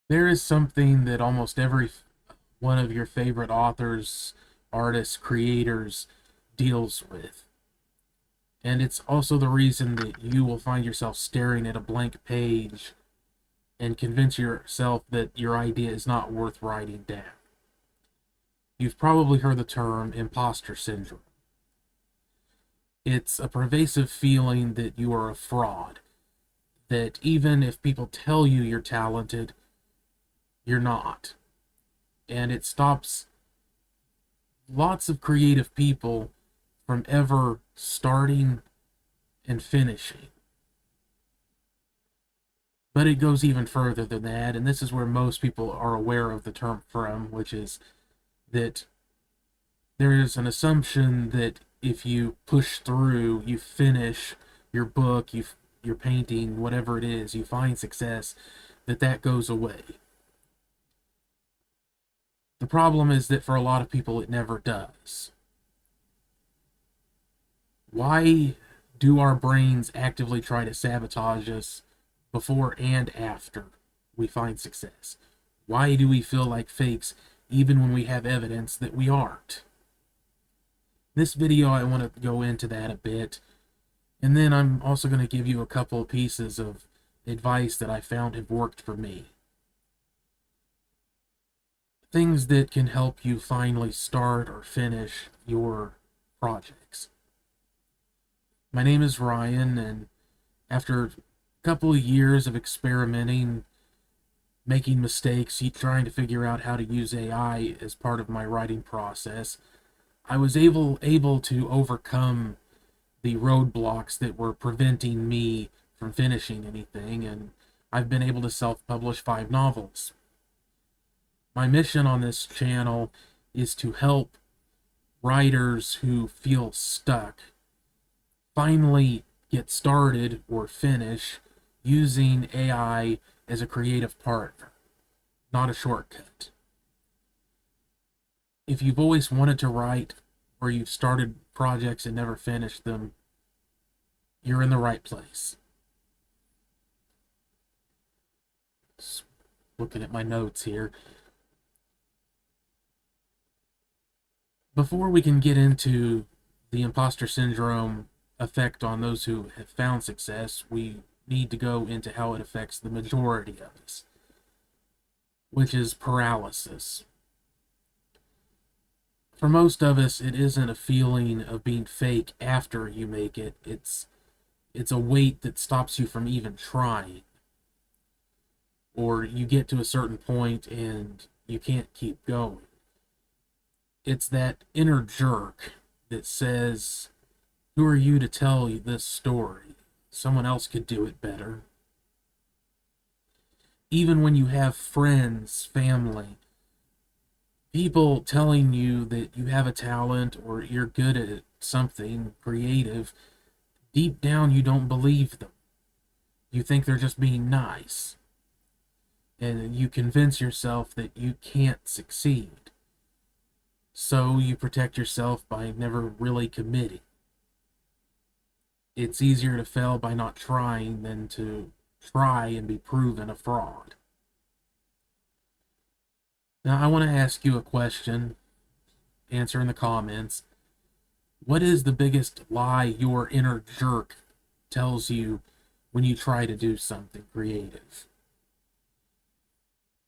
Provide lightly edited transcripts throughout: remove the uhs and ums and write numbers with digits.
There is something that almost every one of your favorite authors, artists, creators deals with. And it's also the reason that you will find yourself staring at a blank page and convince yourself that your idea is not worth writing down. You've probably heard the term imposter syndrome. It's a pervasive feeling that you are a fraud, that even if people tell you you're talented, you're not. And it stops lots of creative people from ever starting and finishing. But it goes even further than that, and this is where most people are aware of the term from, which is that there is an assumption that if you push through, you finish your book, your painting, whatever it is, you find success, that goes away. The problem is that for a lot of people, it never does. Why do our brains actively try to sabotage us before and after we find success? Why do we feel like fakes even when we have evidence that we aren't? This video, I want to go into that a bit, and then I'm also going to give you a couple of pieces of advice that I found have worked for me. Things that can help you finally start or finish your projects. My name is Ryan, and after a couple of years of experimenting, making mistakes, trying to figure out how to use AI as part of my writing process, I was able to overcome the roadblocks that were preventing me from finishing anything, and I've been able to self-publish 5 novels. My mission on this channel is to help writers who feel stuck finally get started or finish using AI as a creative partner, not a shortcut. If you've always wanted to write, or you've started projects and never finished them, you're in the right place. Just looking at my notes here. Before we can get into the imposter syndrome effect on those who have found success, we need to go into how it affects the majority of us, which is paralysis. For most of us, it isn't a feeling of being fake after you make it. It's a weight that stops you from even trying. Or you get to a certain point and you can't keep going. It's that inner jerk that says, who are you to tell this story? Someone else could do it better. Even when you have friends, family, people telling you that you have a talent or you're good at something creative, deep down you don't believe them. You think they're just being nice. And you convince yourself that you can't succeed. So you protect yourself by never really committing. It's easier to fail by not trying than to try and be proven a fraud. Now, I want to ask you a question. Answer in the comments. What is the biggest lie your inner jerk tells you when you try to do something creative?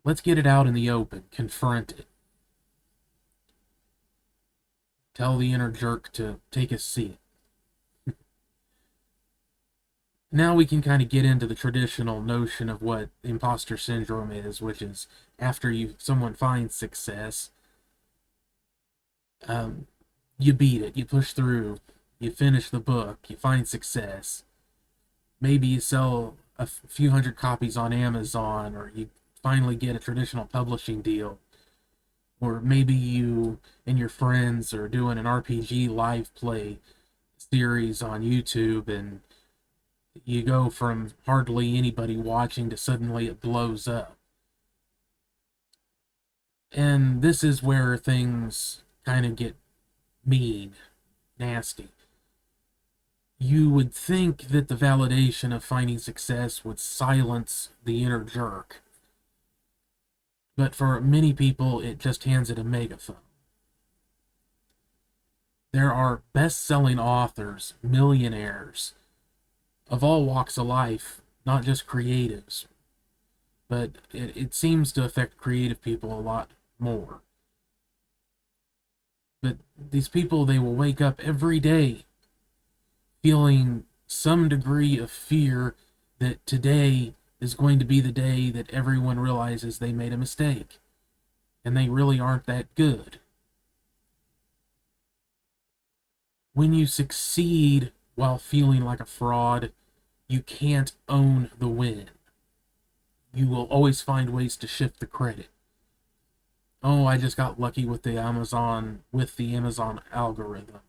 Let's get it out in the open. Confront it. Tell the inner jerk to take a seat. Now we can kind of get into the traditional notion of what imposter syndrome is, which is after someone finds success, you beat it, you push through, you finish the book, you find success. Maybe you sell a few hundred copies on Amazon, or you finally get a traditional publishing deal. Or maybe you and your friends are doing an RPG live play series on YouTube, and you go from hardly anybody watching to suddenly it blows up. And this is where things kind of get mean, nasty. You would think that the validation of finding success would silence the inner jerk. but for many people, it just hands it a megaphone. There are best-selling authors, millionaires, of all walks of life, not just creatives, but it seems to affect creative people a lot more. But these people, they will wake up every day feeling some degree of fear that today is going to be the day that everyone realizes they made a mistake and they really aren't that good. When you succeed while feeling like a fraud, you can't own the win. You will always find ways to shift the credit. Oh, I just got lucky with the Amazon algorithm.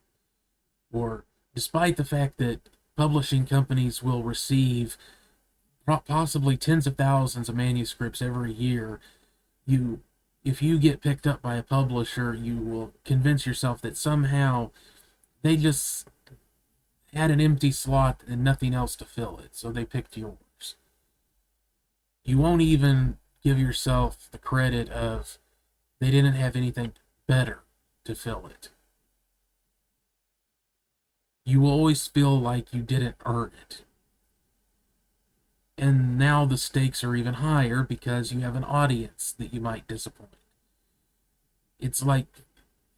Or despite the fact that publishing companies will receive possibly tens of thousands of manuscripts every year, if you get picked up by a publisher, you will convince yourself that somehow they just had an empty slot and nothing else to fill it, so they picked yours. You won't even give yourself the credit of they didn't have anything better to fill it. You will always feel like you didn't earn it. And now the stakes are even higher because you have an audience that you might disappoint. It's like,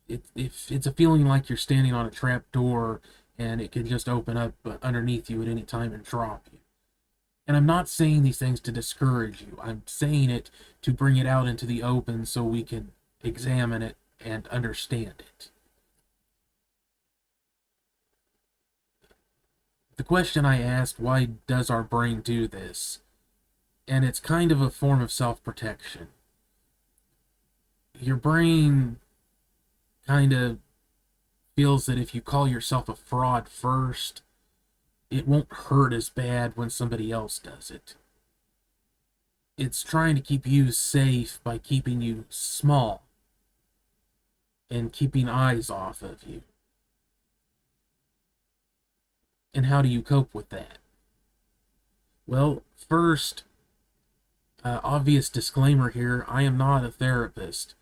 it's a feeling like you're standing on a trap door and it could just open up underneath you at any time and drop you. And I'm not saying these things to discourage you. I'm saying it to bring it out into the open so we can examine it and understand it. The question I asked, why does our brain do this? And it's kind of a form of self-protection. Your brain kind of feels that if you call yourself a fraud first, it won't hurt as bad when somebody else does it. It's trying to keep you safe by keeping you small and keeping eyes off of you. And how do you cope with that? Well, first, obvious disclaimer here, I am not a therapist,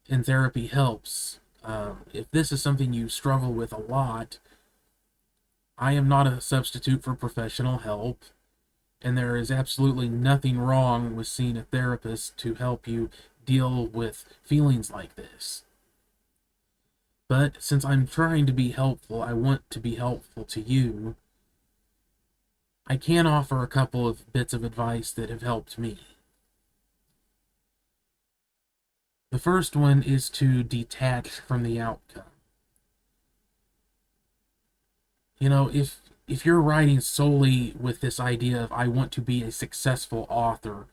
and therapy helps. If this is something you struggle with a lot, I am not a substitute for professional help, and there is absolutely nothing wrong with seeing a therapist to help you deal with feelings like this. But since I'm trying to be helpful, I want to be helpful to you. I can offer a couple of bits of advice that have helped me. The first one is to detach from the outcome. You know, if you're writing solely with this idea of I want to be a successful author,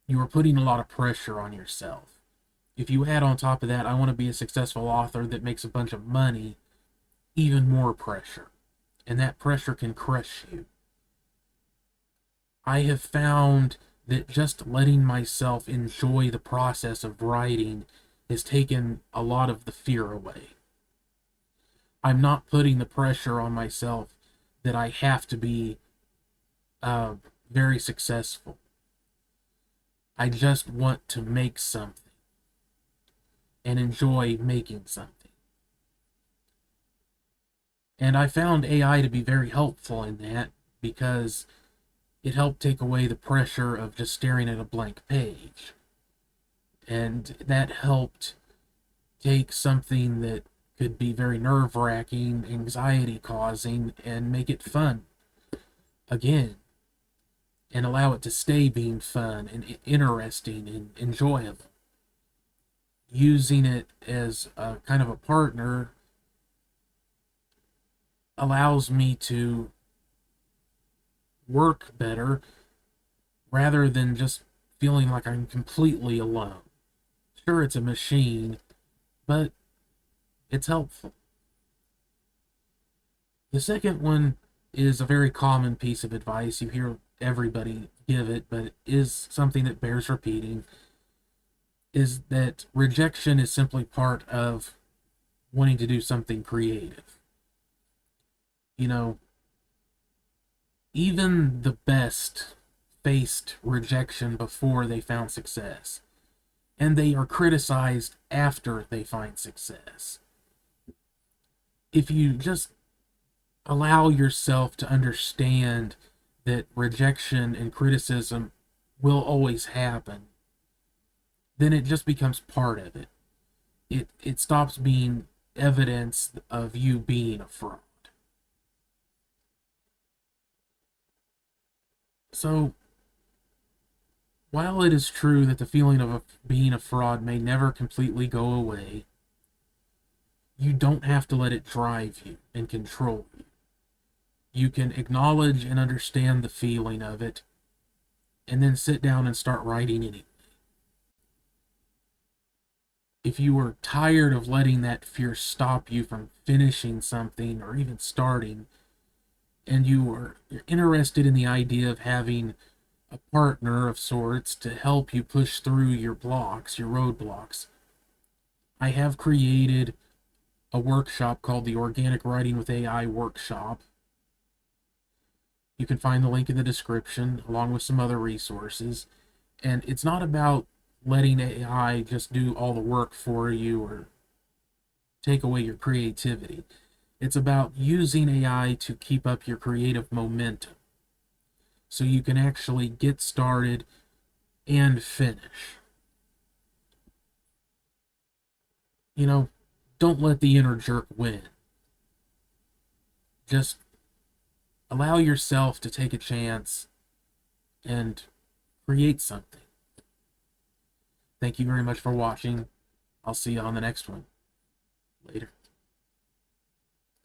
you are putting a lot of pressure on yourself. If you add on top of that, I want to be a successful author that makes a bunch of money, even more pressure. And that pressure can crush you. I have found that just letting myself enjoy the process of writing has taken a lot of the fear away. I'm not putting the pressure on myself that I have to be very successful. I just want to make something and enjoy making something. And I found AI to be very helpful in that because it helped take away the pressure of just staring at a blank page. And that helped take something that could be very nerve-wracking, anxiety-causing, and make it fun again. And allow it to stay being fun and interesting and enjoyable. Using it as a kind of a partner allows me to work better rather than just feeling like I'm completely alone. Sure, it's a machine, but it's helpful. The second one is a very common piece of advice. You hear everybody give it, but it is something that bears repeating, is that rejection is simply part of wanting to do something creative. You know, even the best faced rejection before they found success. and they are criticized after they find success. If you just allow yourself to understand that rejection and criticism will always happen, then it just becomes part of it. It stops being evidence of you being a fraud. So, while it is true that the feeling of being a fraud may never completely go away, you don't have to let it drive you and control you. You can acknowledge and understand the feeling of it, and then sit down and start writing anyway. If you are tired of letting that fear stop you from finishing something or even starting, and you're interested in the idea of having a partner of sorts to help you push through your blocks, your roadblocks, I have created a workshop called the Organic Writing with AI Workshop. You can find the link in the description along with some other resources. And it's not about letting AI just do all the work for you or take away your creativity. It's about using AI to keep up your creative momentum so you can actually get started and finish. You know, don't let the inner jerk win. Just allow yourself to take a chance and create something. Thank you very much for watching. I'll see you on the next one. Later.